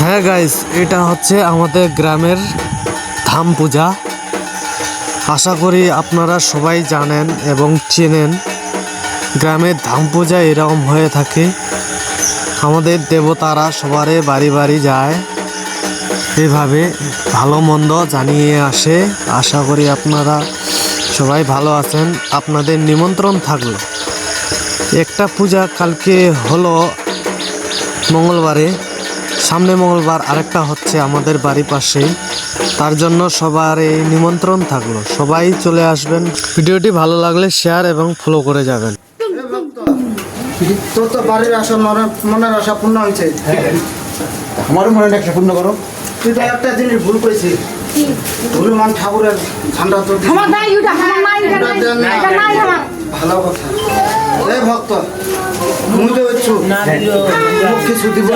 হ্যাঁ গাইস, এটা হচ্ছে আমাদের গ্রামের ধাম পূজা। আশা করি আপনারা সবাই জানেন এবং চেনেন। গ্রামের ধাম পূজা এরকম হয়ে থাকে। আমাদের দেবতারা সবারে বাড়ি বাড়ি যায়, এভাবে ভালো মন্দ জানিয়ে আসে। আশা করি আপনারা সবাই ভালো আছেন। আপনাদের নিমন্ত্রণ থাকলো। একটা পূজা কালকে হলো মঙ্গলবারে, সামনে মঙ্গলবার আরেকটা হচ্ছে আমাদের বাড়ির পাশেই। তার জন্য সবার এই নিমন্ত্রণ থাকলো, সবাই চলে আসবেন। ভিডিওটি ভালো লাগলে শেয়ার এবং ফলো করে যাবেন। তোর তো বাড়ির আশা মনের আশা পূর্ণ হয়েছে। আমারও মনে একটা পূর্ণ করো। তুই তো একটা জিনিস ভুল করেছিস। হনুমান ঠাকুরের ঝান্ডা তো ভালো কথা। এই ভক্ত মুই তো ইচ্ছুক কিছু দিব